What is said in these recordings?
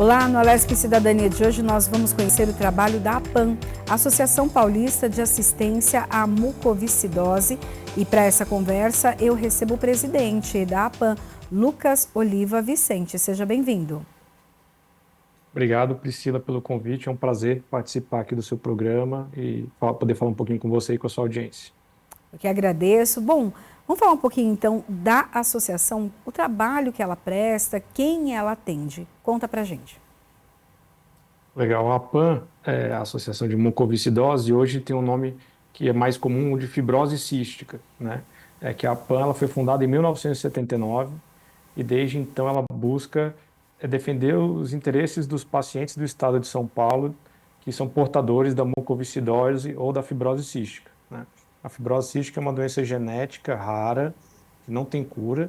Olá, no Alesp Cidadania de hoje nós vamos conhecer o trabalho da APAN, Associação Paulista de Assistência à Mucoviscidose. E para essa conversa eu recebo o presidente da APAN, Lucas Oliva Vicente. Seja bem-vindo. Obrigado, Priscila, pelo convite. É um prazer participar aqui do seu programa e poder falar um pouquinho com você e com a sua audiência. Eu que agradeço. Bom, vamos falar um pouquinho então da associação, o trabalho que ela presta, quem ela atende. Conta pra gente. Legal. A APAN, a Associação de Mucoviscidose, hoje tem um nome que é mais comum, o de fibrose cística, né? É que a APAN ela foi fundada em 1979 e desde então ela busca defender os interesses dos pacientes do estado de São Paulo que são portadores da mucoviscidose ou da fibrose cística, né? A fibrose cística é uma doença genética rara, que não tem cura,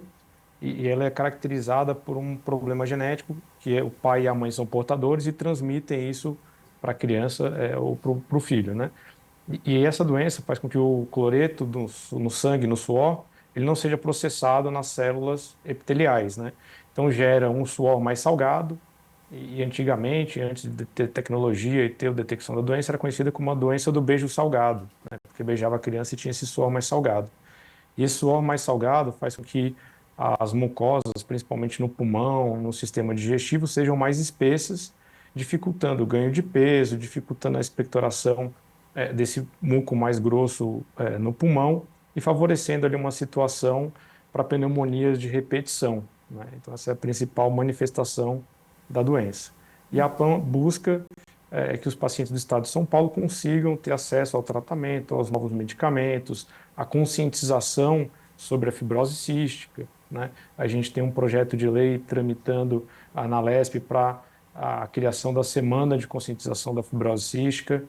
e ela é caracterizada por um problema genético, que é o pai e a mãe são portadores e transmitem isso para a criança ou para o filho, né? E essa doença faz com que o cloreto no sangue, no suor, ele não seja processado nas células epiteliais, né? Então gera um suor mais salgado, e antigamente, antes de ter tecnologia e ter a detecção da doença, era conhecida como a doença do beijo salgado, né? Porque beijava a criança e tinha esse suor mais salgado. E esse suor mais salgado faz com que as mucosas, principalmente no pulmão, no sistema digestivo, sejam mais espessas, dificultando o ganho de peso, dificultando a expectoração desse muco mais grosso no pulmão e favorecendo ali uma situação para pneumonias de repetição, né? Então essa é a principal manifestação da doença. E a PAN busca que os pacientes do estado de São Paulo consigam ter acesso ao tratamento, aos novos medicamentos, a conscientização sobre a fibrose cística, né? A gente tem um projeto de lei tramitando na Alesp para a criação da Semana de Conscientização da Fibrose Cística.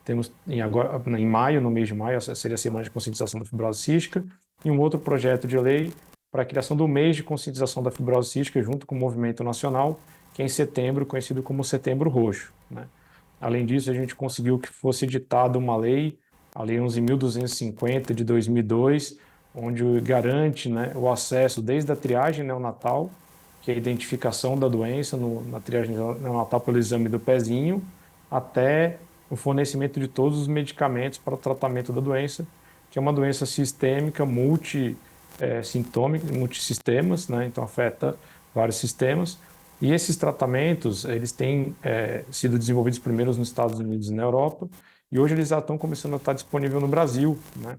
Temos em maio, no mês de maio, essa seria a Semana de Conscientização da Fibrose Cística, e um outro projeto de lei para a criação do mês de conscientização da fibrose cística junto com o movimento nacional, que é em setembro, conhecido como Setembro Roxo, né? Além disso, a gente conseguiu que fosse editada uma lei, a Lei 11.250 de 2002, onde garante, né, o acesso desde a triagem neonatal, que é a identificação da doença na triagem neonatal pelo exame do pezinho, até o fornecimento de todos os medicamentos para o tratamento da doença, que é uma doença sistêmica, multissintômica, multissistemas, né, então afeta vários sistemas. E esses tratamentos, eles têm sido desenvolvidos primeiro nos Estados Unidos e na Europa, e hoje eles já estão começando a estar disponível no Brasil, né?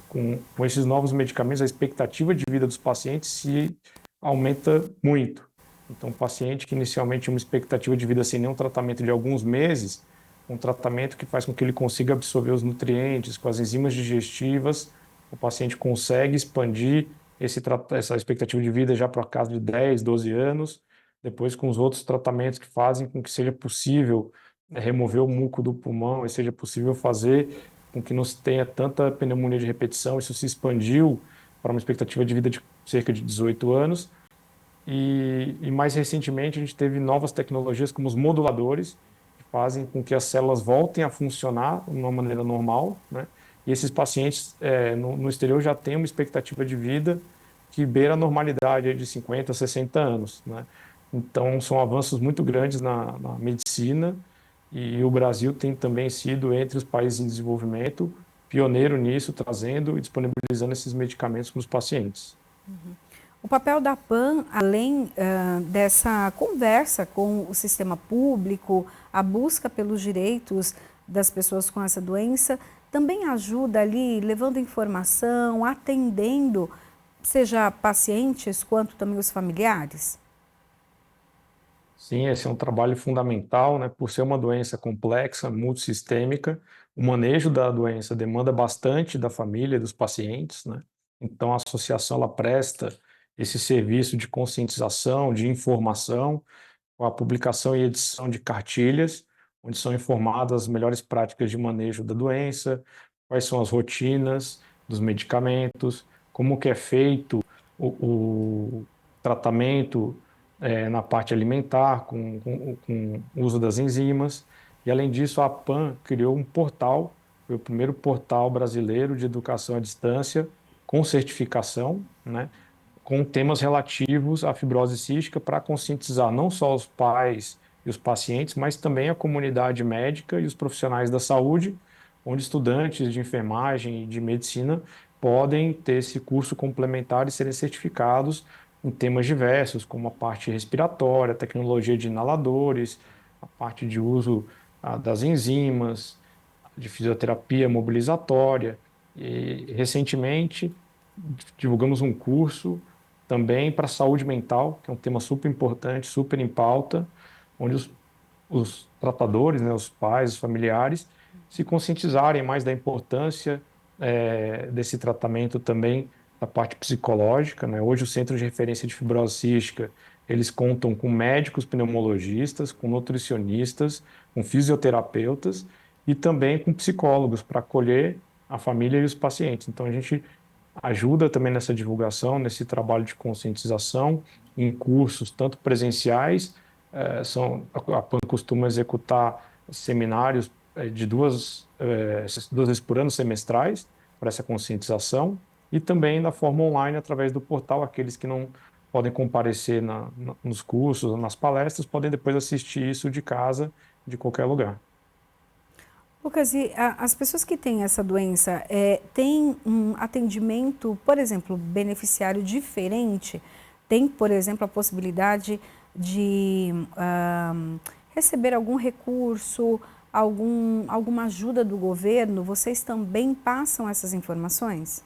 Com esses novos medicamentos, a expectativa de vida dos pacientes se aumenta muito. Então, um paciente que inicialmente tinha uma expectativa de vida sem nenhum tratamento de alguns meses, um tratamento que faz com que ele consiga absorver os nutrientes, com as enzimas digestivas, o paciente consegue expandir essa expectativa de vida já para casa de 10, 12 anos, depois com os outros tratamentos que fazem com que seja possível remover o muco do pulmão e seja possível fazer com que não se tenha tanta pneumonia de repetição. Isso se expandiu para uma expectativa de vida de cerca de 18 anos. E mais recentemente a gente teve novas tecnologias como os moduladores, que fazem com que as células voltem a funcionar de uma maneira normal, né? E esses pacientes no exterior já têm uma expectativa de vida que beira a normalidade de 50, 60 anos, né? Então são avanços muito grandes na medicina, e o Brasil tem também sido, entre os países em desenvolvimento, pioneiro nisso, trazendo e disponibilizando esses medicamentos para os pacientes. O papel da PAN, além dessa conversa com o sistema público, a busca pelos direitos das pessoas com essa doença, também ajuda ali, levando informação, atendendo, seja pacientes quanto também os familiares? Sim, esse é um trabalho fundamental, né? Por ser uma doença complexa, multissistêmica, o manejo da doença demanda bastante da família, dos pacientes, né? Então, a associação ela presta esse serviço de conscientização, de informação, com a publicação e edição de cartilhas, onde são informadas as melhores práticas de manejo da doença, quais são as rotinas dos medicamentos, como que é feito o tratamento na parte alimentar, com o uso das enzimas. E, além disso, a PAN criou um portal, foi o primeiro portal brasileiro de educação à distância com certificação, né? com temas relativos à fibrose cística para conscientizar não só os pais e os pacientes, mas também a comunidade médica e os profissionais da saúde, onde estudantes de enfermagem e de medicina podem ter esse curso complementar e serem certificados em temas diversos, como a parte respiratória, tecnologia de inaladores, a parte de uso das enzimas, de fisioterapia mobilizatória. E recentemente divulgamos um curso também para saúde mental, que é um tema super importante, super em pauta, onde os tratadores, né, os pais, os familiares, se conscientizarem mais da importância desse tratamento também da parte psicológica, né? Hoje, o Centro de Referência de Fibrose Cística, eles contam com médicos pneumologistas, com nutricionistas, com fisioterapeutas e também com psicólogos para acolher a família e os pacientes. Então, a gente ajuda também nessa divulgação, nesse trabalho de conscientização, em cursos tanto presenciais, a PAN costuma executar seminários de duas vezes por ano, semestrais, para essa conscientização, e também da forma online, através do portal, aqueles que não podem comparecer nos cursos, nas palestras, podem depois assistir isso de casa, de qualquer lugar. Lucas, e as pessoas que têm essa doença têm um atendimento, por exemplo, beneficiário diferente? Tem, por exemplo, a possibilidade de receber algum recurso, alguma ajuda do governo? Vocês também passam essas informações?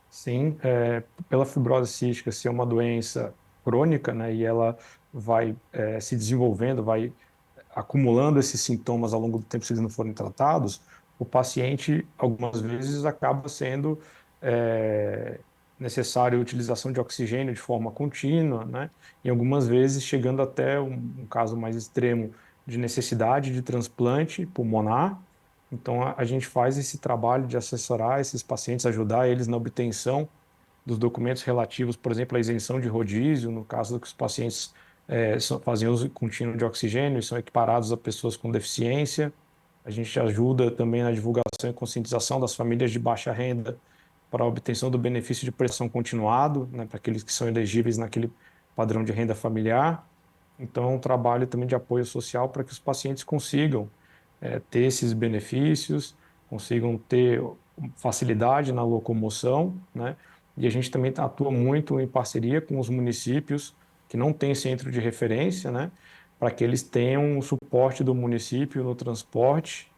Sim, pela fibrose cística ser uma doença crônica, né, e ela vai se desenvolvendo, vai acumulando esses sintomas ao longo do tempo se eles não forem tratados, o paciente algumas vezes acaba sendo é, necessário a utilização de oxigênio de forma contínua, né, e algumas vezes chegando até um caso mais extremo de necessidade de transplante pulmonar. Então, a gente faz esse trabalho de assessorar esses pacientes, ajudar eles na obtenção dos documentos relativos, por exemplo, à isenção de rodízio, no caso que os pacientes fazem uso contínuo de oxigênio e são equiparados a pessoas com deficiência. A gente ajuda também na divulgação e conscientização das famílias de baixa renda para a obtenção do benefício de prestação continuado, né, para aqueles que são elegíveis naquele padrão de renda familiar. Então, é um trabalho também de apoio social para que os pacientes consigam ter esses benefícios, consigam ter facilidade na locomoção, né? E a gente também atua muito em parceria com os municípios que não têm centro de referência, né? Para que eles tenham o suporte do município no transporte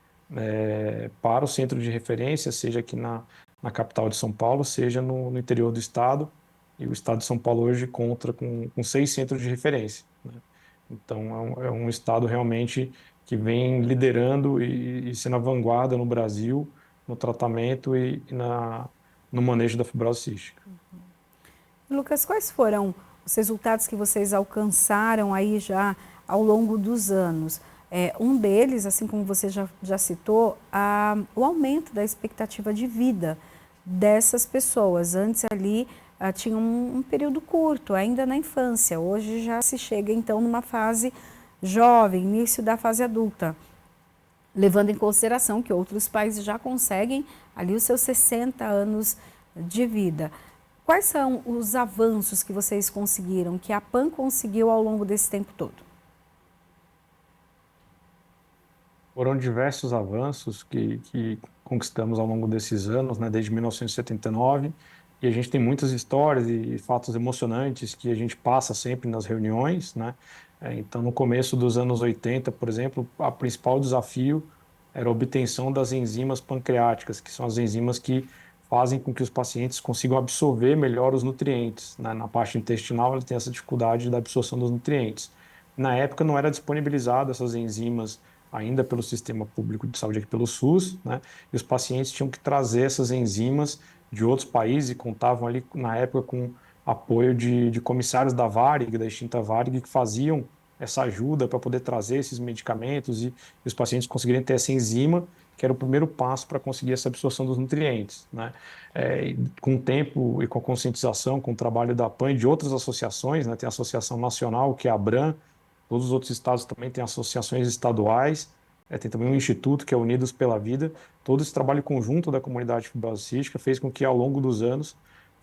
para o centro de referência, seja aqui na capital de São Paulo, seja no interior do estado. E o estado de São Paulo hoje conta com 6 centros de referência, né? Então, é um estado realmente que vem liderando e sendo a vanguarda no Brasil no tratamento e no manejo da fibrose cística. Lucas, quais foram os resultados que vocês alcançaram aí já ao longo dos anos? Um deles, assim como você já citou, o aumento da expectativa de vida dessas pessoas. Antes ali tinha um período curto, ainda na infância. Hoje já se chega então numa fase jovem, início da fase adulta, levando em consideração que outros países já conseguem ali os seus 60 anos de vida. Quais são os avanços que vocês conseguiram, que a PAN conseguiu ao longo desse tempo todo? Foram diversos avanços que conquistamos ao longo desses anos, né, desde 1979, e a gente tem muitas histórias e fatos emocionantes que a gente passa sempre nas reuniões, né? Então, no começo dos anos 80, por exemplo, o principal desafio era a obtenção das enzimas pancreáticas, que são as enzimas que fazem com que os pacientes consigam absorver melhor os nutrientes, né? Na parte intestinal, ela tem essa dificuldade da absorção dos nutrientes. Na época, não era disponibilizado essas enzimas ainda pelo sistema público de saúde aqui pelo SUS, né? E os pacientes tinham que trazer essas enzimas de outros países e contavam ali na época com apoio de comissários da Varig, da extinta Varig, que faziam essa ajuda para poder trazer esses medicamentos e os pacientes conseguirem ter essa enzima, que era o primeiro passo para conseguir essa absorção dos nutrientes, né? Com o tempo e com a conscientização, com o trabalho da PAN e de outras associações, né? Tem a Associação Nacional, que é a ABRAM, todos os outros estados também têm associações estaduais, tem também um instituto que é Unidos pela Vida. Todo esse trabalho conjunto da comunidade fibrosística fez com que, ao longo dos anos,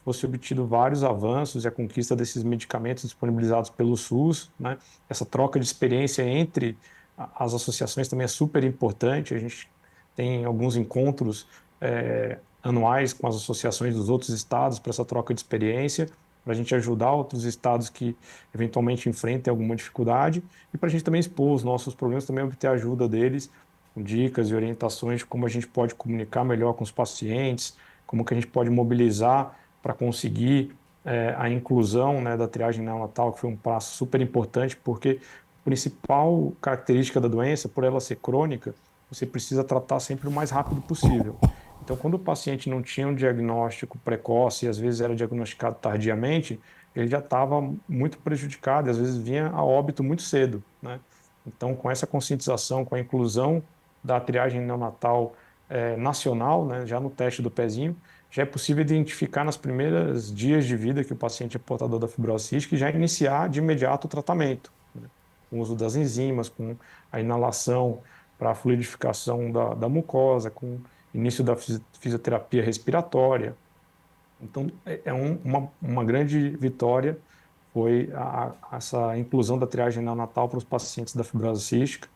fosse obtido vários avanços e a conquista desses medicamentos disponibilizados pelo SUS, né? Essa troca de experiência entre as associações também é super importante. A gente tem alguns encontros anuais com as associações dos outros estados para essa troca de experiência, para a gente ajudar outros estados que eventualmente enfrentem alguma dificuldade e para a gente também expor os nossos problemas, também obter a ajuda deles, com dicas e orientações de como a gente pode comunicar melhor com os pacientes, como que a gente pode mobilizar para conseguir a inclusão, né, da triagem neonatal, que foi um passo super importante, porque a principal característica da doença, por ela ser crônica, você precisa tratar sempre o mais rápido possível. Então, quando o paciente não tinha um diagnóstico precoce e às vezes era diagnosticado tardiamente, ele já estava muito prejudicado e às vezes vinha a óbito muito cedo, né? Então, com essa conscientização, com a inclusão da triagem neonatal nacional, né, já no teste do pezinho, já é possível identificar nas primeiras dias de vida que o paciente é portador da fibrose cística e já iniciar de imediato o tratamento, né, com o uso das enzimas, com a inalação para a fluidificação da mucosa, com início da fisioterapia respiratória. Então, uma grande vitória foi essa inclusão da triagem neonatal para os pacientes da fibrose cística.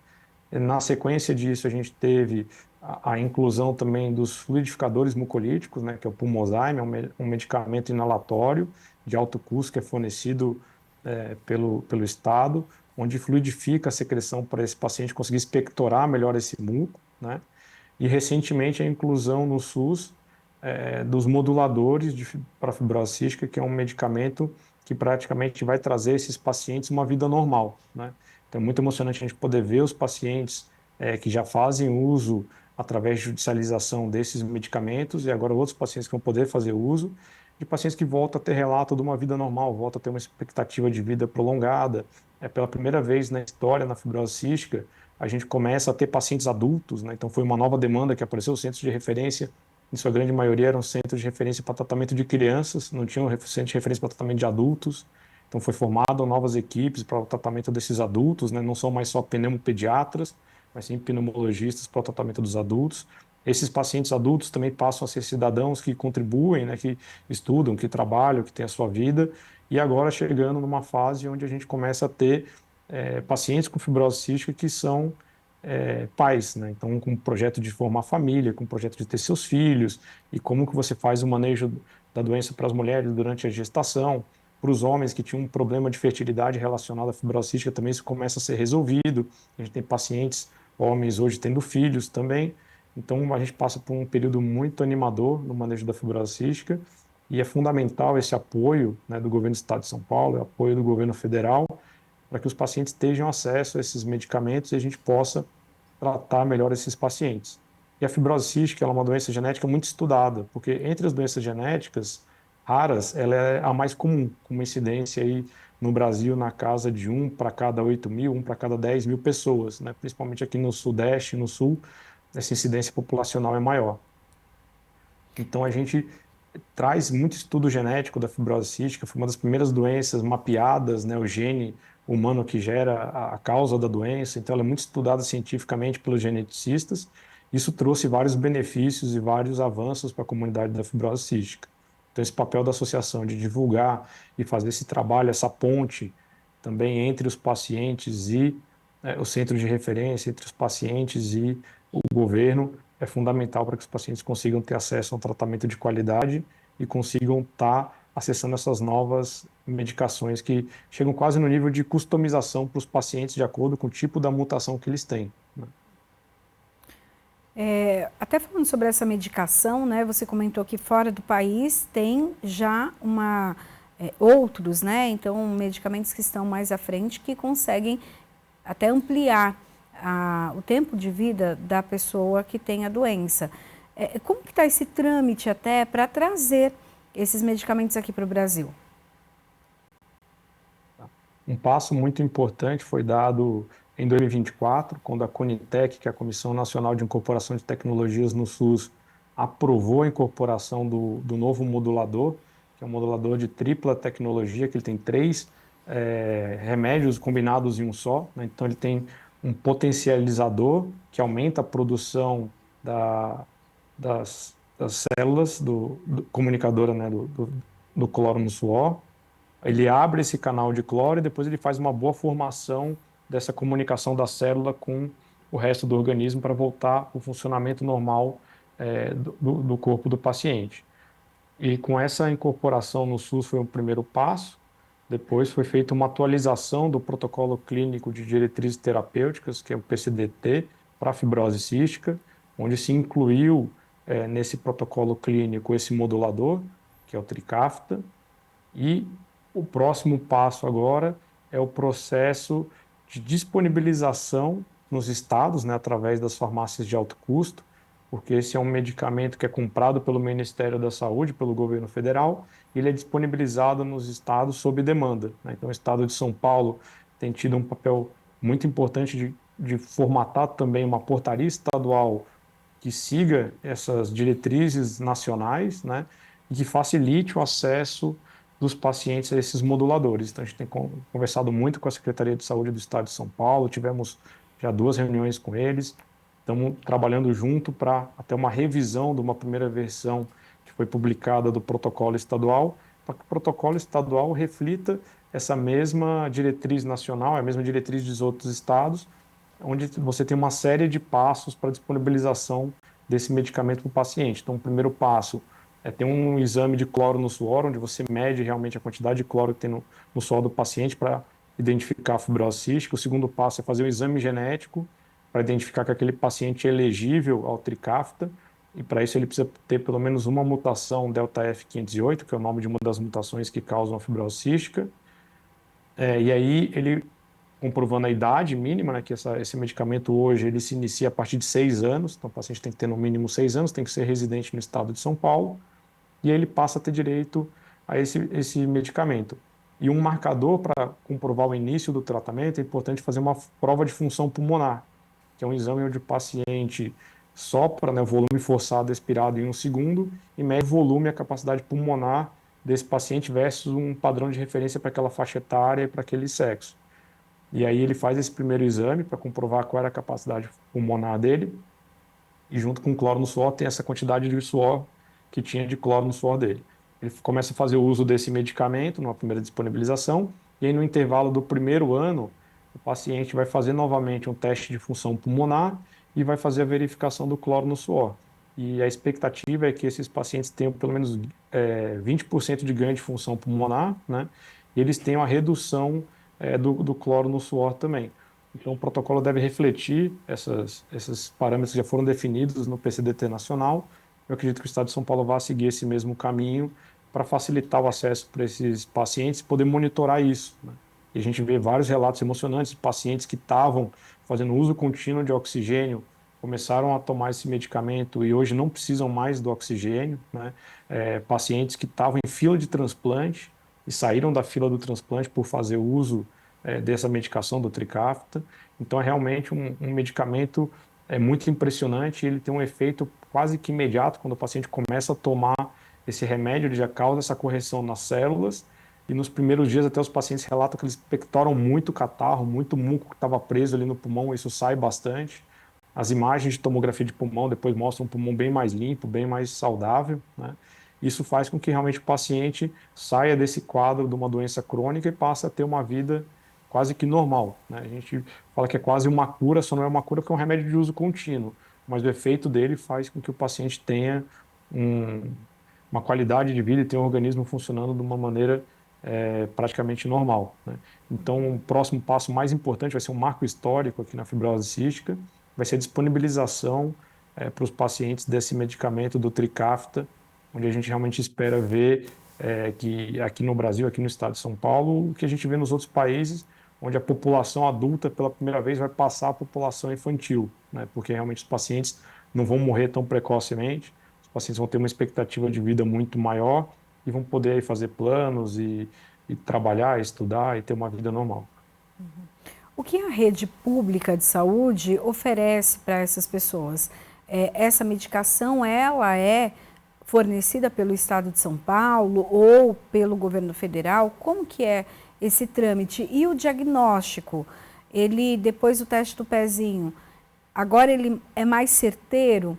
Na sequência disso, a gente teve a inclusão também dos fluidificadores mucolíticos, né, que é o Pulmozyme, um medicamento inalatório de alto custo que é fornecido pelo Estado, onde fluidifica a secreção para esse paciente conseguir expectorar melhor esse muco, né? E recentemente a inclusão no SUS dos moduladores para fibrose cística, que é um medicamento que praticamente vai trazer esses pacientes uma vida normal, né? Então é muito emocionante a gente poder ver os pacientes que já fazem uso através de judicialização desses medicamentos e agora outros pacientes que vão poder fazer uso, de pacientes que voltam a ter relato de uma vida normal, voltam a ter uma expectativa de vida prolongada. Pela primeira vez na história na fibrose cística, a gente começa a ter pacientes adultos, né? Então foi uma nova demanda que apareceu, os centros de referência, em sua grande maioria eram centros de referência para tratamento de crianças, não tinham centro de referência para tratamento de adultos. Então foi formado novas equipes para o tratamento desses adultos, né? Não são mais só pneumopediatras, mas sim pneumologistas para o tratamento dos adultos. Esses pacientes adultos também passam a ser cidadãos que contribuem, né? Que estudam, que trabalham, que têm a sua vida, e agora chegando numa fase onde a gente começa a ter pacientes com fibrose cística que são pais, né? Então, com o projeto de formar família, com o projeto de ter seus filhos, e como que você faz o manejo da doença para as mulheres durante a gestação, para os homens que tinham um problema de fertilidade relacionado à fibrose cística, também isso começa a ser resolvido. A gente tem pacientes, homens hoje tendo filhos também. Então, a gente passa por um período muito animador no manejo da fibrose cística, e é fundamental esse apoio, né, do governo do Estado de São Paulo, o apoio do governo federal, para que os pacientes tenham acesso a esses medicamentos e a gente possa tratar melhor esses pacientes. E a fibrose cística é uma doença genética muito estudada, porque entre as doenças genéticas raras, ela é a mais comum, com uma incidência aí no Brasil na casa de 1 para cada 8.000, 1 para cada 10.000 pessoas, né? Principalmente aqui no Sudeste e no Sul, essa incidência populacional é maior. Então a gente traz muito estudo genético da fibrose cística, foi uma das primeiras doenças mapeadas, né, o gene humano que gera a causa da doença, então ela é muito estudada cientificamente pelos geneticistas. Isso trouxe vários benefícios e vários avanços para a comunidade da fibrose cística. Então esse papel da associação de divulgar e fazer esse trabalho, essa ponte também entre os pacientes e o centro de referência, entre os pacientes e o governo, é fundamental para que os pacientes consigam ter acesso a um tratamento de qualidade e consigam estar acessando essas novas medicações que chegam quase no nível de customização para os pacientes de acordo com o tipo da mutação que eles têm, né? Até falando sobre essa medicação, né, você comentou que fora do país tem já outros, né, então medicamentos que estão mais à frente que conseguem até ampliar o tempo de vida da pessoa que tem a doença. Como que está esse trâmite até para trazer esses medicamentos aqui para o Brasil? Um passo muito importante foi dado em 2024, quando a Conitec, que é a Comissão Nacional de Incorporação de Tecnologias no SUS, aprovou a incorporação do novo modulador, que é um modulador de tripla tecnologia, que ele tem três remédios combinados em um só, né? Então ele tem um potencializador que aumenta a produção das células comunicadora, né, do cloro no suor, ele abre esse canal de cloro e depois ele faz uma boa formação dessa comunicação da célula com o resto do organismo para voltar ao funcionamento normal do corpo do paciente. E com essa incorporação no SUS foi um primeiro passo. Depois foi feita uma atualização do protocolo clínico de diretrizes terapêuticas, que é o PCDT, para fibrose cística, onde se incluiu nesse protocolo clínico esse modulador, que é o Trikafta, e o próximo passo agora é o processo de disponibilização nos estados, né, através das farmácias de alto custo, porque esse é um medicamento que é comprado pelo Ministério da Saúde, pelo governo federal, e ele é disponibilizado nos estados sob demanda, né? Então, o estado de São Paulo tem tido um papel muito importante de formatar também uma portaria estadual que siga essas diretrizes nacionais, né, e que facilite o acesso dos pacientes a esses moduladores. Então, a gente tem conversado muito com a Secretaria de Saúde do Estado de São Paulo, tivemos já 2 reuniões com eles, estamos trabalhando junto para até uma revisão de uma primeira versão que foi publicada do protocolo estadual, para que o protocolo estadual reflita essa mesma diretriz nacional, a mesma diretriz dos outros estados, onde você tem uma série de passos para disponibilização desse medicamento para o paciente. Então, o primeiro passo é ter um exame de cloro no suor, onde você mede realmente a quantidade de cloro que tem no suor do paciente para identificar a fibrose cística. O segundo passo é fazer um exame genético para identificar que aquele paciente é elegível ao Trikafta, e para isso ele precisa ter pelo menos uma mutação delta F508, que é o nome de uma das mutações que causam a fibrose cística. E aí ele comprovando a idade mínima, né, que esse medicamento hoje ele se inicia a partir de 6 anos, então o paciente tem que ter no mínimo 6 anos, tem que ser residente no estado de São Paulo, e aí ele passa a ter direito a esse medicamento. E um marcador para comprovar o início do tratamento, é importante fazer uma prova de função pulmonar, que é um exame onde o paciente sopra, né, o volume forçado expirado em 1 segundo e mede o volume e a capacidade pulmonar desse paciente versus um padrão de referência para aquela faixa etária e para aquele sexo. E aí ele faz esse primeiro exame para comprovar qual era a capacidade pulmonar dele, e junto com o cloro no suor tem essa quantidade de suor que tinha de cloro no suor dele. Ele começa a fazer o uso desse medicamento numa primeira disponibilização, e aí no intervalo do primeiro ano, o paciente vai fazer novamente um teste de função pulmonar e vai fazer a verificação do cloro no suor. E a expectativa é que esses pacientes tenham pelo menos 20% de ganho de função pulmonar, né? E eles tenham a redução do cloro no suor também. Então, o protocolo deve refletir esses parâmetros que já foram definidos no PCDT nacional. Eu acredito que o Estado de São Paulo vai seguir esse mesmo caminho para facilitar o acesso para esses pacientes e poder monitorar isso, né? E a gente vê vários relatos emocionantes de pacientes que estavam fazendo uso contínuo de oxigênio, começaram a tomar esse medicamento e hoje não precisam mais do oxigênio, né? Pacientes que estavam em fila de transplante e saíram da fila do transplante por fazer uso dessa medicação do Trikafta. Então, é realmente um medicamento muito impressionante, ele tem um efeito quase que imediato. Quando o paciente começa a tomar esse remédio, ele já causa essa correção nas células, e nos primeiros dias até os pacientes relatam que eles pectoram muito catarro, muito muco que estava preso ali no pulmão, isso sai bastante. As imagens de tomografia de pulmão depois mostram um pulmão bem mais limpo, bem mais saudável, né? Isso faz com que realmente o paciente saia desse quadro de uma doença crônica e passe a ter uma vida quase que normal, né? A gente fala que é quase uma cura, só não é uma cura porque é um remédio de uso contínuo, mas o efeito dele faz com que o paciente tenha uma qualidade de vida e tenha o organismo funcionando de uma maneira praticamente normal, né? Então, o próximo passo mais importante vai ser um marco histórico aqui na fibrose cística, vai ser a disponibilização para os pacientes desse medicamento do Trikafta, onde a gente realmente espera ver que aqui no Brasil, aqui no estado de São Paulo, o que a gente vê nos outros países, onde a população adulta pela primeira vez vai passar a população infantil, né? Porque realmente os pacientes não vão morrer tão precocemente, os pacientes vão ter uma expectativa de vida muito maior e vão poder aí fazer planos e trabalhar, estudar e ter uma vida normal. O que a rede pública de saúde oferece para essas pessoas? Essa medicação, ela é fornecida pelo Estado de São Paulo ou pelo governo federal? Como que é esse trâmite? E o diagnóstico? Ele, depois do teste do pezinho, agora ele é mais certeiro?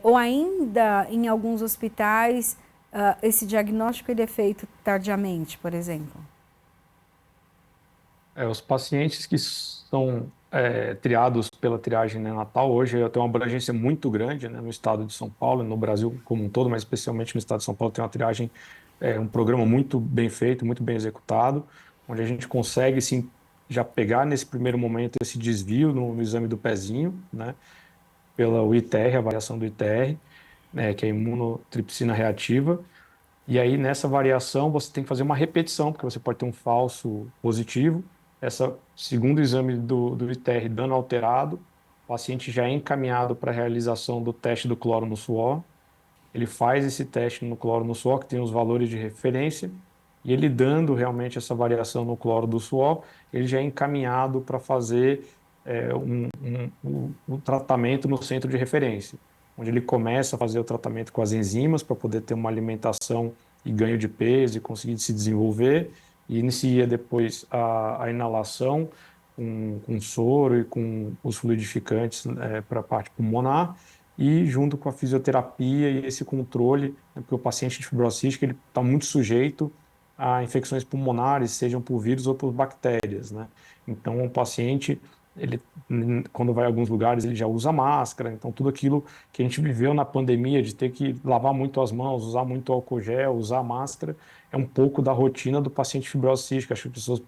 Ou ainda em alguns hospitais esse diagnóstico ele é feito tardiamente, por exemplo? Os pacientes que são triados pela triagem neonatal hoje tem uma abrangência muito grande, né, no estado de São Paulo, no Brasil como um todo, mas especialmente no estado de São Paulo tem uma triagem, um programa muito bem feito, muito bem executado, onde a gente consegue sim já pegar nesse primeiro momento esse desvio no exame do pezinho, né, pela ITR, a variação do ITR, né, que é a imunotripsina reativa. E aí, nessa variação, você tem que fazer uma repetição, porque você pode ter um falso positivo. Essa segundo exame do ITR dando alterado, o paciente já é encaminhado para a realização do teste do cloro no suor. Ele faz esse teste no cloro no suor, que tem os valores de referência, e ele dando realmente essa variação no cloro do suor, ele já é encaminhado para fazer um tratamento no centro de referência, onde ele começa a fazer o tratamento com as enzimas para poder ter uma alimentação e ganho de peso e conseguir se desenvolver, e inicia depois a inalação com soro e com os fluidificantes para a parte pulmonar, e junto com a fisioterapia e esse controle, né, porque o paciente de fibrose cística ele está muito sujeito a infecções pulmonares, sejam por vírus ou por bactérias, né? Então, o paciente, ele, quando vai a alguns lugares, ele já usa máscara, então tudo aquilo que a gente viveu na pandemia, de ter que lavar muito as mãos, usar muito álcool gel, usar máscara, é um pouco da rotina do paciente de fibrose cística. Acho que as pessoas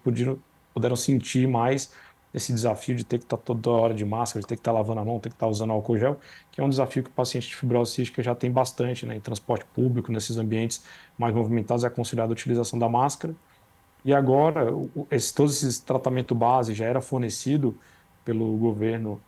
puderam sentir mais esse desafio de ter que estar toda hora de máscara, de ter que estar lavando a mão, ter que estar usando álcool gel, que é um desafio que o paciente de fibrose cística já tem bastante, né? Em transporte público, nesses ambientes mais movimentados, é aconselhado a utilização da máscara. E agora, todos esses tratamento base já era fornecido pelo governo,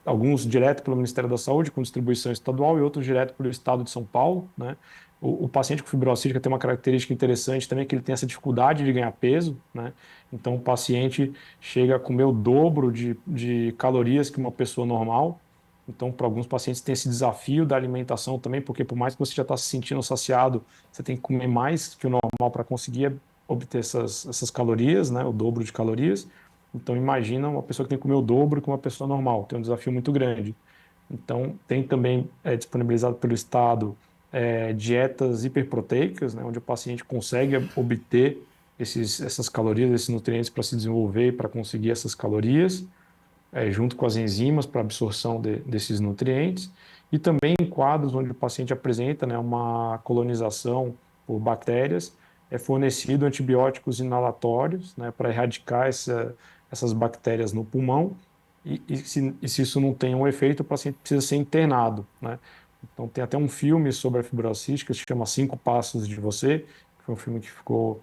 alguns direto pelo Ministério da Saúde, com distribuição estadual, e outros direto pelo Estado de São Paulo, né? O paciente com fibrose cística tem uma característica interessante também, que ele tem essa dificuldade de ganhar peso, né? Então, o paciente chega a comer o dobro de calorias que uma pessoa normal. Então, para alguns pacientes tem esse desafio da alimentação também, porque por mais que você já está se sentindo saciado, você tem que comer mais que o normal para conseguir obter essas calorias, né, o dobro de calorias. Então, imagina uma pessoa que tem que comer o dobro que uma pessoa normal, tem um desafio muito grande. Então, tem também disponibilizado pelo Estado dietas hiperproteicas, né, onde o paciente consegue obter essas calorias, esses nutrientes para se desenvolver e para conseguir essas calorias, junto com as enzimas para absorção desses nutrientes, e também em quadros onde o paciente apresenta, né, uma colonização por bactérias, é fornecido antibióticos inalatórios, né, para erradicar essas bactérias no pulmão, e se isso não tem um efeito, o paciente precisa ser internado, né? Então tem até um filme sobre a fibrose cística que se chama Cinco Passos de Você, que foi um filme que ficou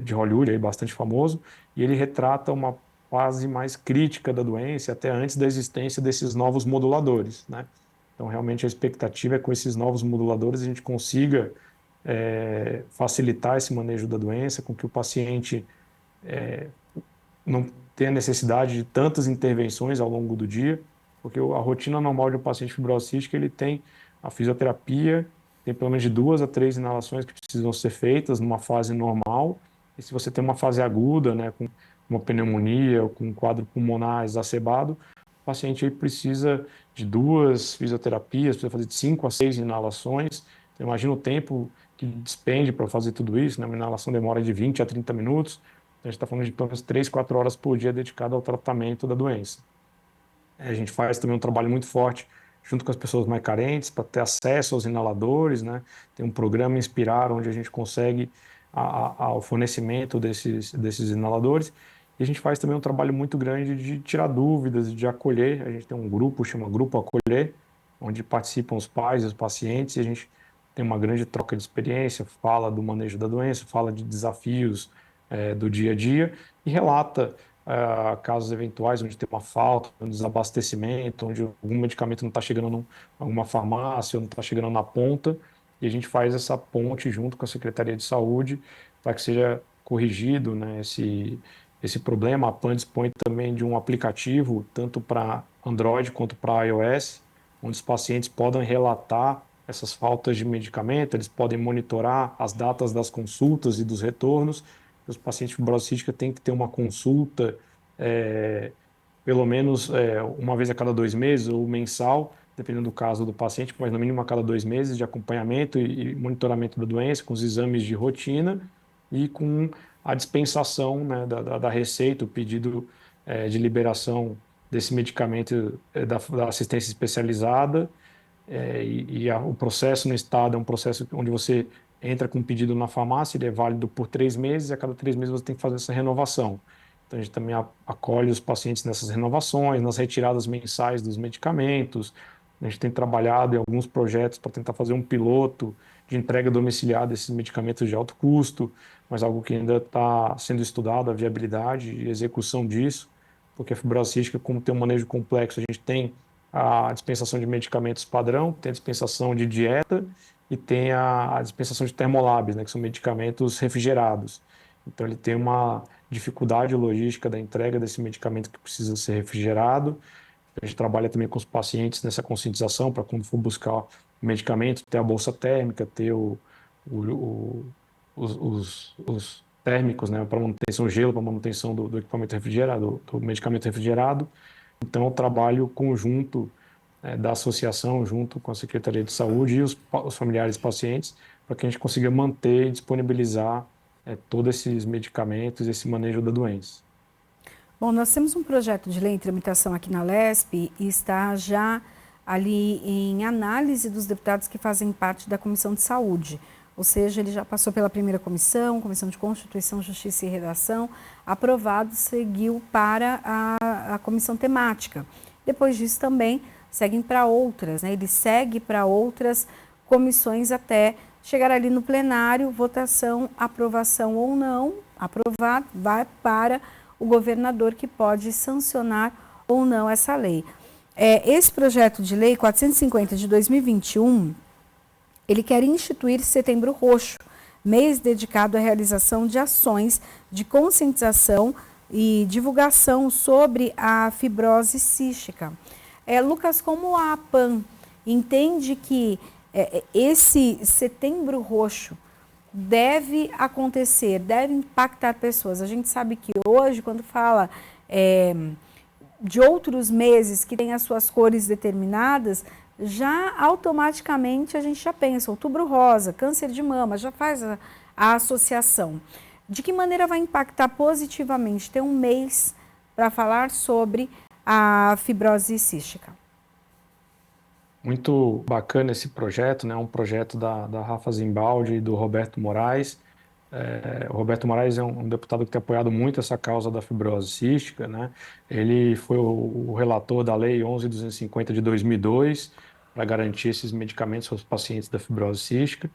de Hollywood, aí, bastante famoso, e ele retrata uma fase mais crítica da doença, até antes da existência desses novos moduladores, né? Então, realmente, a expectativa é que com esses novos moduladores a gente consiga facilitar esse manejo da doença, com que o paciente não tenha necessidade de tantas intervenções ao longo do dia, porque a rotina normal de um paciente fibrosístico, ele tem a fisioterapia, tem pelo menos de 2 a 3 inalações que precisam ser feitas numa fase normal, e se você tem uma fase aguda, né, com uma pneumonia ou com um quadro pulmonar exacerbado, o paciente aí precisa de 2 fisioterapias, precisa fazer de 5 a 6 inalações. Então, imagina o tempo que despende para fazer tudo isso, né? Uma inalação demora de 20 a 30 minutos, então, a gente está falando de pelo menos 3, 4 horas por dia dedicado ao tratamento da doença. A gente faz também um trabalho muito forte junto com as pessoas mais carentes para ter acesso aos inaladores, né? Tem um programa Inspirar, onde a gente consegue ao fornecimento desses inaladores. E a gente faz também um trabalho muito grande de tirar dúvidas, de acolher. A gente tem um grupo, chama Grupo Acolher, onde participam os pais e os pacientes, e a gente tem uma grande troca de experiência, fala do manejo da doença, fala de desafios do dia a dia e relata casos eventuais onde tem uma falta, um desabastecimento, onde algum medicamento não está chegando em alguma farmácia, ou não está chegando na ponta, e a gente faz essa ponte junto com a Secretaria de Saúde para que seja corrigido, né, esse problema. A PAN dispõe também de um aplicativo, tanto para Android quanto para iOS, onde os pacientes podem relatar essas faltas de medicamento, eles podem monitorar as datas das consultas e dos retornos. Os pacientes com fibrose cística têm que ter uma consulta pelo menos uma vez a cada 2 meses ou mensal, dependendo do caso do paciente, mas no mínimo a cada 2 meses de acompanhamento e monitoramento da doença, com os exames de rotina e com a dispensação, né, da receita, o pedido de liberação desse medicamento da assistência especializada. O processo no estado é um processo onde você entra com um pedido na farmácia, ele é válido por 3 meses, e a cada 3 meses você tem que fazer essa renovação. Então, a gente também acolhe os pacientes nessas renovações, nas retiradas mensais dos medicamentos. A gente tem trabalhado em alguns projetos para tentar fazer um piloto de entrega domiciliar desses medicamentos de alto custo, mas algo que ainda está sendo estudado, a viabilidade e execução disso, porque a fibrose cística, como tem um manejo complexo, a gente tem a dispensação de medicamentos padrão, tem a dispensação de dieta e tem a dispensação de termolabs, né, que são medicamentos refrigerados. Então, ele tem uma dificuldade logística da entrega desse medicamento que precisa ser refrigerado. A gente trabalha também com os pacientes nessa conscientização para quando for buscar o medicamento, ter a bolsa térmica, ter o- os térmicos, né, para manutenção, gelo para manutenção do equipamento refrigerado, do medicamento refrigerado. Então, o trabalho conjunto da associação, junto com a Secretaria de Saúde e os familiares pacientes, para que a gente consiga manter e disponibilizar todos esses medicamentos, esse manejo da doença. Bom, nós temos um projeto de lei em tramitação aqui na LESP e está já ali em análise dos deputados que fazem parte da Comissão de Saúde. Ou seja, ele já passou pela primeira comissão, Comissão de Constituição, Justiça e Redação, aprovado, seguiu para a comissão temática. Depois disso também seguem para outras, né? Ele segue para outras comissões até chegar ali no plenário, votação, aprovação ou não, aprovado, vai para o governador que pode sancionar ou não essa lei. Esse projeto de lei 450 de 2021, ele quer instituir Setembro Roxo, mês dedicado à realização de ações de conscientização e divulgação sobre a fibrose cística. Lucas, como a APAN entende que esse Setembro Roxo deve acontecer, deve impactar pessoas? A gente sabe que hoje, quando fala de outros meses que têm as suas cores determinadas, já automaticamente a gente já pensa, Outubro Rosa, câncer de mama, já faz a associação. De que maneira vai impactar positivamente ter um mês para falar sobre a fibrose cística? Muito bacana esse projeto, né? Um projeto da Rafa Zimbaldi e do Roberto Moraes. O Roberto Moraes é um deputado que tem apoiado muito essa causa da fibrose cística, né? Ele foi o relator da Lei 11.250 de 2002 para garantir esses medicamentos aos pacientes da fibrose cística.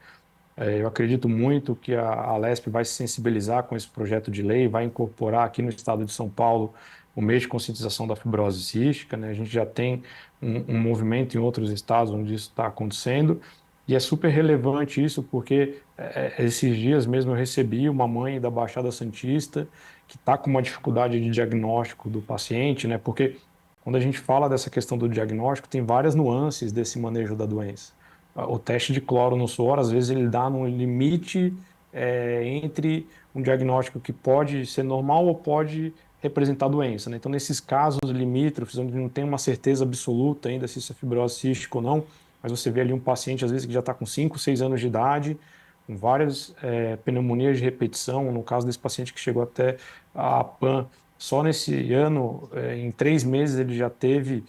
Eu acredito muito que a LESP vai se sensibilizar com esse projeto de lei, vai incorporar aqui no estado de São Paulo o mês de conscientização da fibrose cística, né? A gente já tem um movimento em outros estados onde isso está acontecendo, e é super relevante isso porque esses dias mesmo eu recebi uma mãe da Baixada Santista que está com uma dificuldade de diagnóstico do paciente, né? Porque quando a gente fala dessa questão do diagnóstico, tem várias nuances desse manejo da doença. O teste de cloro no suor, às vezes, ele dá no limite entre um diagnóstico que pode ser normal ou pode representar doença, né? Então, nesses casos limítrofes, onde não tem uma certeza absoluta ainda se isso é fibrose cística ou não, mas você vê ali um paciente, às vezes, que já está com 5, 6 anos de idade, com várias pneumonias de repetição, no caso desse paciente que chegou até a PAN, só nesse ano, em 3 meses, ele já teve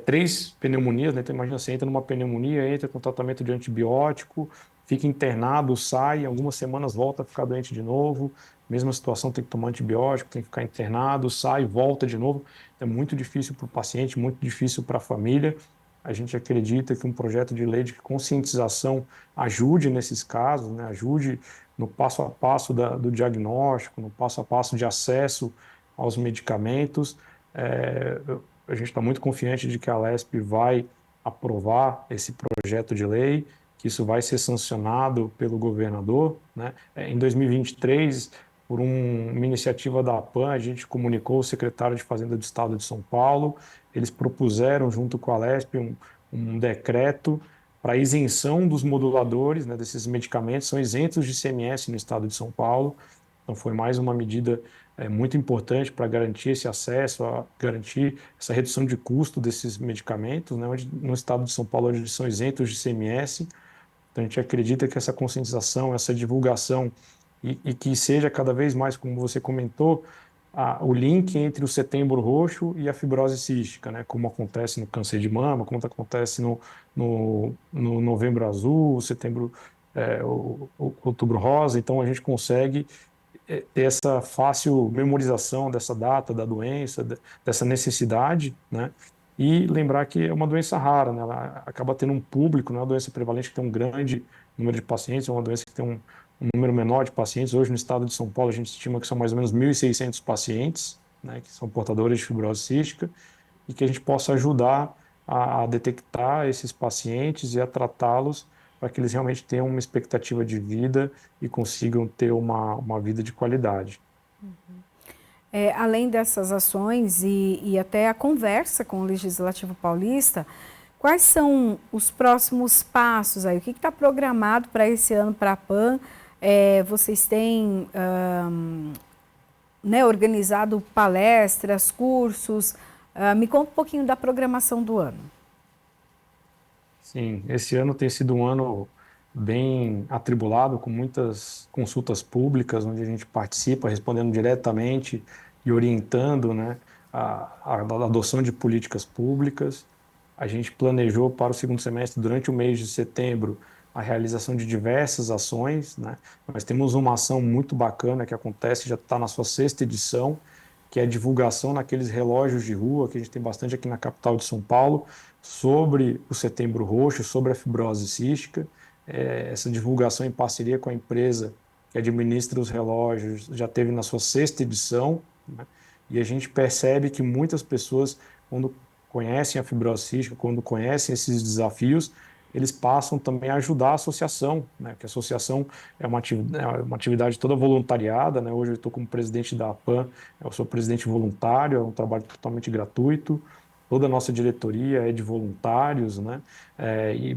3 pneumonias, né? Então, imagina, você entra numa pneumonia, entra com tratamento de antibiótico, fica internado, sai, algumas semanas volta a ficar doente de novo, mesma situação, tem que tomar antibiótico, tem que ficar internado, sai, volta de novo. É muito difícil para o paciente, muito difícil para a família. A gente acredita que um projeto de lei de conscientização ajude nesses casos, né? Ajude no passo a passo do diagnóstico, no passo a passo de acesso aos medicamentos. É, a gente está muito confiante de que a LESP vai aprovar esse projeto de lei, que isso vai ser sancionado pelo governador, né? Em 2023, por uma iniciativa da APAN, a gente comunicou o secretário de Fazenda do Estado de São Paulo, eles propuseram, junto com a LESP, um decreto para isenção dos moduladores, né, desses medicamentos, são isentos de ICMS no estado de São Paulo. Então, foi mais uma medida é muito importante para garantir esse acesso, garantir essa redução de custo desses medicamentos, né? Onde, no estado de São Paulo, onde eles são isentos de ICMS. Então, a gente acredita que essa conscientização, essa divulgação, e que seja cada vez mais, como você comentou, o link entre o setembro roxo e a fibrose cística, né? Como acontece no câncer de mama, como acontece no novembro azul, o setembro, o outubro rosa. Então, a gente consegue ter essa fácil memorização dessa data, da doença, dessa necessidade, né? E lembrar que é uma doença rara, né? Ela acaba tendo um público, não é uma doença prevalente que tem um grande número de pacientes, é uma doença que tem um número menor de pacientes. Hoje, no estado de São Paulo, a gente estima que são mais ou menos 1.600 pacientes, né, que são portadores de fibrose cística, e que a gente possa ajudar a detectar esses pacientes e a tratá-los para que eles realmente tenham uma expectativa de vida e consigam ter uma vida de qualidade. Além dessas ações e até a conversa com o Legislativo Paulista, quais são os próximos passos aí? O que está programado para esse ano para a PAN? Vocês têm né, organizado palestras, cursos? Me conta um pouquinho da programação do ano. Sim, esse ano tem sido um ano bem atribulado, com muitas consultas públicas, onde a gente participa, respondendo diretamente e orientando, né, a adoção de políticas públicas. A gente planejou para o segundo semestre, durante o mês de setembro, a realização de diversas ações, né? Nós temos uma ação muito bacana que acontece, já está na sua sexta edição, que é a divulgação naqueles relógios de rua, que a gente tem bastante aqui na capital de São Paulo, sobre o Setembro Roxo, sobre a fibrose cística. Essa divulgação em parceria com a empresa que administra os relógios já teve na sua sexta edição, né? E a gente percebe que muitas pessoas, quando conhecem a fibrose cística, quando conhecem esses desafios, eles passam também a ajudar a associação, né? Que a associação é uma atividade toda voluntariada, né? Hoje eu estou como presidente da APAN, eu sou presidente voluntário, é um trabalho totalmente gratuito. Toda a nossa diretoria é de voluntários, né?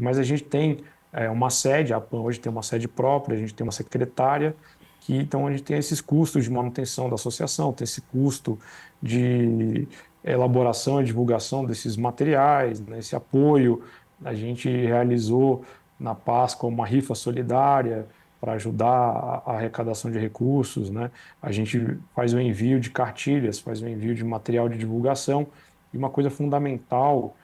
Mas a gente tem uma sede, a APAN hoje tem uma sede própria, a gente tem uma secretária, que então a gente tem esses custos de manutenção da associação, tem esse custo de elaboração e divulgação desses materiais, né? Esse apoio. A gente realizou na Páscoa uma rifa solidária para ajudar a arrecadação de recursos, né? A gente faz o envio de cartilhas, faz o envio de material de divulgação. E uma coisa fundamental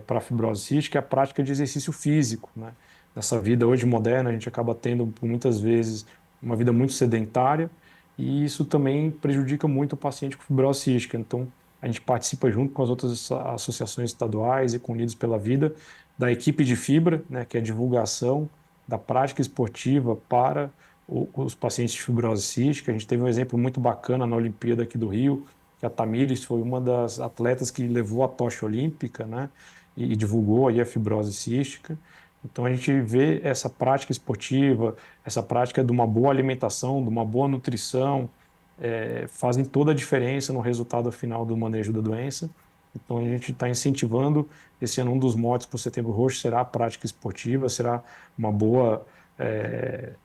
para a fibrose cística é a prática de exercício físico, né? Nessa vida hoje moderna, a gente acaba tendo, por muitas vezes, uma vida muito sedentária, e isso também prejudica muito o paciente com fibrose cística. Então, a gente participa junto com as outras associações estaduais e com Unidos pela Vida da equipe de fibra, né, que é a divulgação da prática esportiva para os pacientes de fibrose cística. A gente teve um exemplo muito bacana na Olimpíada aqui do Rio, que a Tamires foi uma das atletas que levou a tocha olímpica, né, e divulgou aí a fibrose cística. Então a gente vê essa prática esportiva, essa prática de uma boa alimentação, de uma boa nutrição, fazem toda a diferença no resultado final do manejo da doença. Então a gente está incentivando, esse ano um dos motes para o Setembro Roxo será a prática esportiva, será uma boa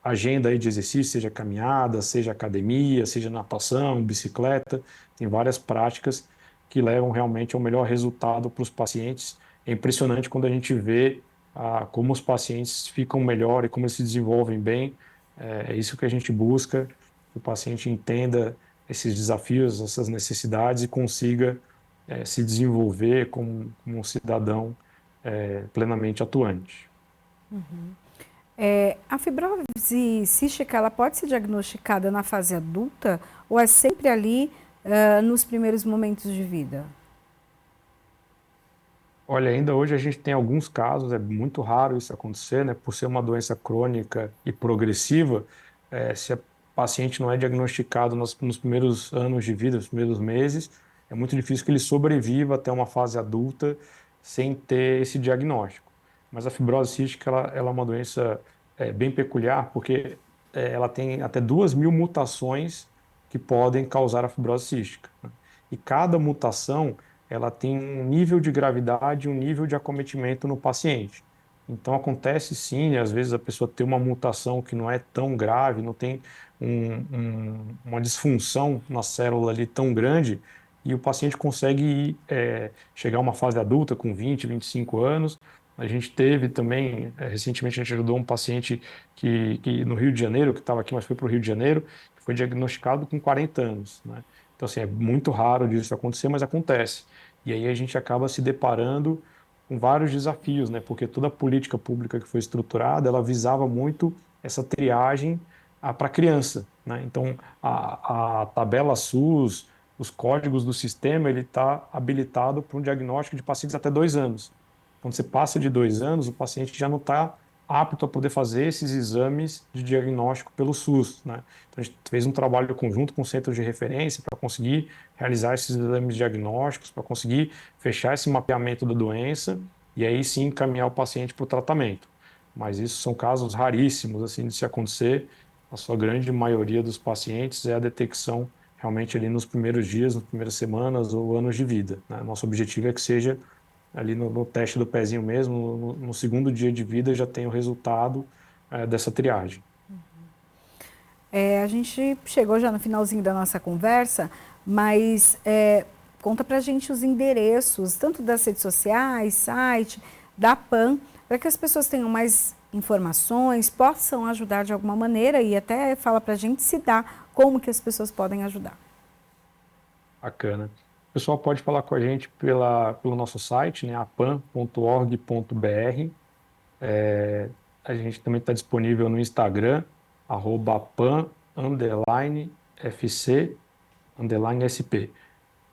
agenda aí de exercício, seja caminhada, seja academia, seja natação, bicicleta, tem várias práticas que levam realmente ao melhor resultado para os pacientes. É impressionante quando a gente vê como os pacientes ficam melhor e como eles se desenvolvem bem. É isso que a gente busca, que o paciente entenda esses desafios, essas necessidades e consiga se desenvolver como um cidadão plenamente atuante. A fibrose cística, ela pode ser diagnosticada na fase adulta ou é sempre ali nos primeiros momentos de vida? Olha, ainda hoje a gente tem alguns casos, é muito raro isso acontecer, né? Por ser uma doença crônica e progressiva, se a paciente não é diagnosticado nos primeiros anos de vida, nos primeiros meses, é muito difícil que ele sobreviva até uma fase adulta sem ter esse diagnóstico. Mas a fibrose cística, ela é uma doença bem peculiar, porque ela tem até 2.000 mutações que podem causar a fibrose cística, né? E cada mutação ela tem um nível de gravidade, um nível de acometimento no paciente. Então acontece sim, às vezes a pessoa tem uma mutação que não é tão grave, não tem uma disfunção na célula ali tão grande, e o paciente consegue chegar a uma fase adulta com 20, 25 anos. A gente teve também, recentemente a gente ajudou um paciente que no Rio de Janeiro, que estava aqui, mas foi para o Rio de Janeiro, que foi diagnosticado com 40 anos, né? Então, assim, é muito raro disso acontecer, mas acontece. E aí a gente acaba se deparando com vários desafios, né? Porque toda a política pública que foi estruturada, ela visava muito essa triagem para criança, né? Então, a tabela SUS, os códigos do sistema, ele está habilitado para um diagnóstico de pacientes até 2 anos. Quando você passa de 2 anos, o paciente já não está apto a poder fazer esses exames de diagnóstico pelo SUS, né? Então, a gente fez um trabalho conjunto com centros de referência para conseguir realizar esses exames diagnósticos, para conseguir fechar esse mapeamento da doença e aí sim encaminhar o paciente para o tratamento. Mas isso são casos raríssimos assim de se acontecer. A sua grande maioria dos pacientes é a detecção realmente ali nos primeiros dias, nas primeiras semanas ou anos de vida, né? Nosso objetivo é que seja ali no teste do pezinho mesmo, no segundo dia de vida já tem o resultado dessa triagem. A gente chegou já no finalzinho da nossa conversa, mas conta pra gente os endereços, tanto das redes sociais, site, da PAN, para que as pessoas tenham mais informações, possam ajudar de alguma maneira e até fala pra gente se dá, como que as pessoas podem ajudar. Bacana. O pessoal pode falar com a gente pelo nosso site, né, apan.org.br. A gente também está disponível no Instagram, @pan_fc_sp.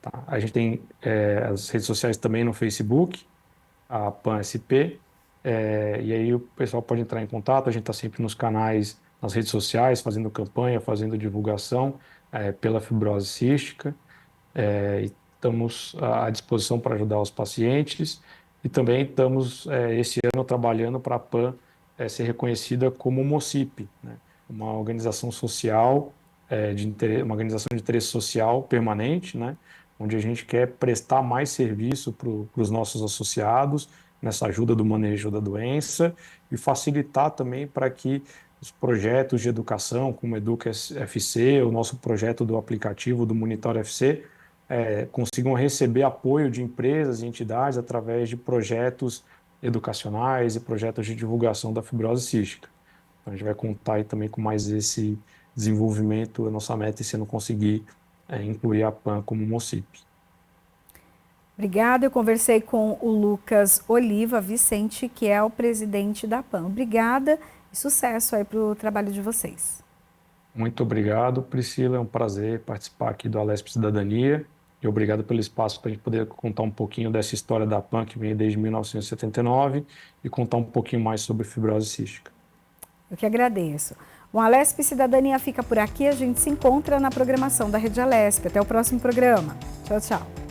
Tá? A gente tem as redes sociais também no Facebook, a PAN-SP, e aí o pessoal pode entrar em contato. A gente está sempre nos canais, nas redes sociais, fazendo campanha, fazendo divulgação pela fibrose cística. E estamos à disposição para ajudar os pacientes e também estamos, esse ano, trabalhando para a PAN ser reconhecida como MOCIP, né? Uma organização social, uma organização de interesse social permanente, né? Onde a gente quer prestar mais serviço para os nossos associados nessa ajuda do manejo da doença e facilitar também para que os projetos de educação, como o Educa FC, o nosso projeto do aplicativo do Monitor FC, consigam receber apoio de empresas e entidades através de projetos educacionais e projetos de divulgação da fibrose cística. Então, a gente vai contar aí também com mais esse desenvolvimento. A nossa meta é esse ano conseguir incluir a PAN como MOCIP. Obrigada, eu conversei com o Lucas Oliva Vicente, que é o presidente da PAN. Obrigada e sucesso aí para o trabalho de vocês. Muito obrigado, Priscila. É um prazer participar aqui do Alesp Cidadania. E obrigado pelo espaço para a gente poder contar um pouquinho dessa história da PAN, que vem desde 1979, e contar um pouquinho mais sobre fibrose cística. Eu que agradeço. O Alesp Cidadania fica por aqui. A gente se encontra na programação da Rede Alesp. Até o próximo programa. Tchau, tchau.